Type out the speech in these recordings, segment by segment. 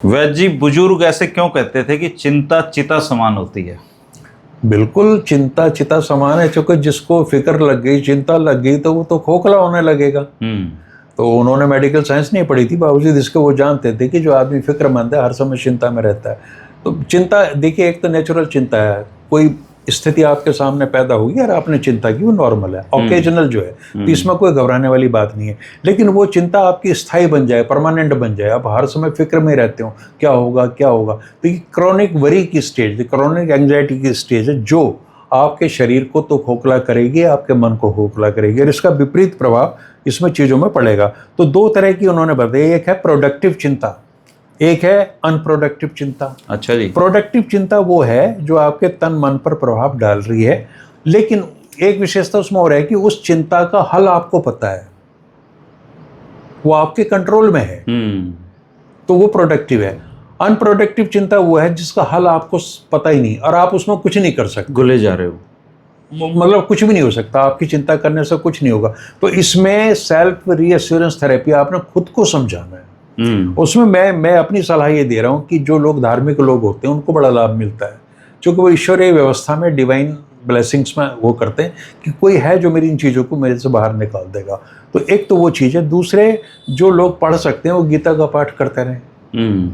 वैद्य जी, बुजुर्ग ऐसे क्यों कहते थे कि चिंता चिता समान होती है? बिल्कुल, चिंता चिता समान है, क्योंकि जिसको फिक्र लग गई, चिंता लग गई, तो वो तो खोखला होने लगेगा। तो उन्होंने मेडिकल साइंस नहीं पढ़ी थी, बावजूद इसके वो जानते थे कि जो आदमी फिक्रमंद है हर समय चिंता में रहता है। तो चिंता देखिए, एक तो नेचुरल चिंता है, कोई स्थिति आपके सामने पैदा होगी और आपने चिंता की, वो नॉर्मल है। ओकेजनल जो है, तो इसमें कोई घबराने वाली बात नहीं है। लेकिन वो चिंता आपकी स्थायी बन जाए, परमानेंट बन जाए, आप हर समय फिक्र में रहते हो क्या होगा क्या होगा, तो ये क्रॉनिक वरी की स्टेज, क्रॉनिक एंग्जाइटी की स्टेज है, जो आपके शरीर को तो खोखला करेगी, आपके मन को खोखला करेगी, और इसका विपरीत प्रभाव इसमें चीज़ों में पड़ेगा। तो दो तरह की उन्होंने बताई, एक है प्रोडक्टिव चिंता, एक है अनप्रोडक्टिव चिंता। अच्छा जी। प्रोडक्टिव चिंता वो है जो आपके तन मन पर प्रभाव डाल रही है, लेकिन एक विशेषता उसमें और है कि उस चिंता का हल आपको पता है, वो आपके कंट्रोल में है, तो वो प्रोडक्टिव है। अनप्रोडक्टिव चिंता वो है जिसका हल आपको पता ही नहीं और आप उसमें कुछ नहीं कर सकते, घुले जा रहे हो, मतलब कुछ भी नहीं हो सकता, आपकी चिंता करने से कुछ नहीं होगा। तो इसमें सेल्फ रीअश्योरेंस थेरेपी, आपने खुद को समझाना है। उसमें मैं अपनी सलाह ये दे रहा हूँ कि जो लोग धार्मिक लोग होते हैं उनको बड़ा लाभ मिलता है, क्योंकि वो ईश्वरीय व्यवस्था में, डिवाइन ब्लेसिंग्स में वो करते हैं कि कोई है जो मेरी इन चीज़ों को मेरे से बाहर निकाल देगा। तो एक तो वो चीज़ है। दूसरे, जो लोग पढ़ सकते हैं वो गीता का पाठ करते रहें।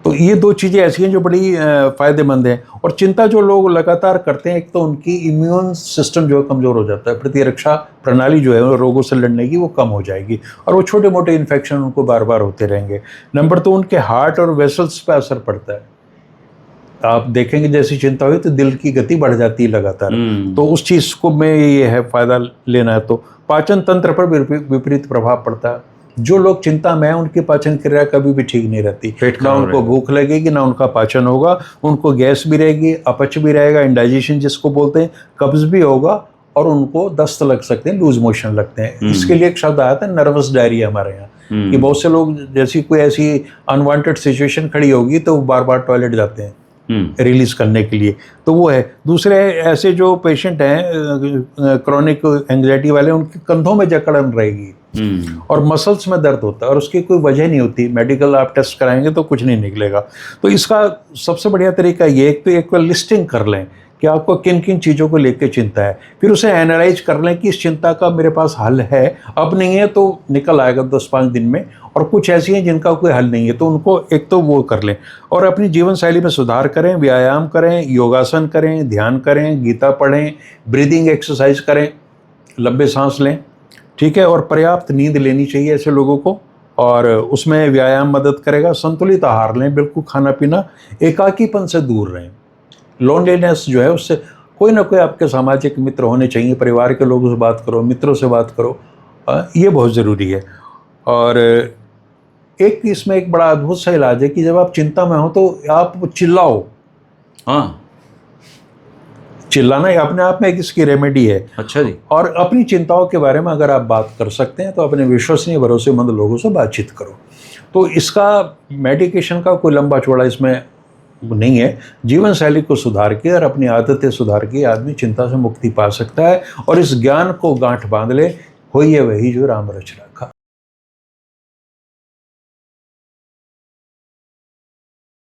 तो ये दो चीज़ें ऐसी हैं जो बड़ी फ़ायदेमंद हैं। और चिंता जो लोग लगातार करते हैं, एक तो उनकी इम्यून सिस्टम जो है कमज़ोर हो जाता है, प्रतिरक्षा प्रणाली जो है वो रोगों से लड़ने की वो कम हो जाएगी, और वो छोटे मोटे इन्फेक्शन उनको बार बार होते रहेंगे। नंबर 2, उनके हार्ट और वेसल्स पे असर पड़ता है। आप देखेंगे जैसी चिंता हुई तो दिल की गति बढ़ जाती है लगातार, तो उस चीज़ को में ये है फ़ायदा लेना है। तो पाचन तंत्र पर विपरीत प्रभाव पड़ता है। जो लोग चिंता में हैं उनकी पाचन क्रिया कभी भी ठीक नहीं रहती, ना उनको भूख लगेगी, ना उनका पाचन होगा, उनको गैस भी रहेगी, अपच भी रहेगा, इंडाइजेशन जिसको बोलते हैं, कब्ज भी होगा, और उनको दस्त लग सकते हैं, लूज मोशन लगते हैं। इसके लिए एक शब्द आया था नर्वस डायरिया हमारे यहाँ, कि बहुत से लोग जैसी कोई ऐसी अनवांटेड सिचुएशन खड़ी होगी तो बार बार टॉयलेट जाते हैं रिलीज करने के लिए, तो वो है। दूसरे ऐसे जो पेशेंट हैं क्रॉनिक एंग्जाइटी वाले, उनके कंधों में जकड़न रहेगी और मसल्स में दर्द होता है, और उसकी कोई वजह नहीं होती, मेडिकल आप टेस्ट कराएंगे तो कुछ नहीं निकलेगा। तो इसका सबसे बढ़िया तरीका ये, एक तो लिस्टिंग कर लें कि आपको किन किन चीज़ों को लेकर चिंता है, फिर उसे एनालाइज कर लें कि इस चिंता का मेरे पास हल है, अब नहीं है तो निकल आएगा 10-5 दिन में, और कुछ ऐसी हैं जिनका कोई हल नहीं है, तो उनको एक तो वो कर लें, और अपनी जीवन शैली में सुधार करें, व्यायाम करें, योगासन करें, ध्यान करें, गीता पढ़ें, ब्रीदिंग एक्सरसाइज करें, लंबे सांस लें, ठीक है, और पर्याप्त नींद लेनी चाहिए ऐसे लोगों को, और उसमें व्यायाम मदद करेगा। संतुलित आहार लें, बिल्कुल खाना पीना, एकाकीपन से दूर रहें, लोनलीनेस जो है उससे, कोई ना कोई आपके सामाजिक मित्र होने चाहिए, परिवार के लोगों से बात करो, मित्रों से बात करो, ये बहुत ज़रूरी है। और एक इसमें एक बड़ा अद्भुत सा इलाज है कि जब आप चिंता में हो तो आप चिल्लाओ। हाँ, चिल्लाना अपने आप में एक इसकी रेमेडी है। अच्छा जी। और अपनी चिंताओं के बारे में अगर आप बात कर सकते हैं तो अपने विश्वसनीय भरोसेमंद लोगों से बातचीत करो। तो इसका मेडिकेशन का कोई लंबा चौड़ा इसमें नहीं है। जीवन शैली को सुधार के और अपनी आदतें सुधार के आदमी चिंता से मुक्ति पा सकता है, और इस ज्ञान को गांठ बांध ले, होइए वही जो राम रच रहा।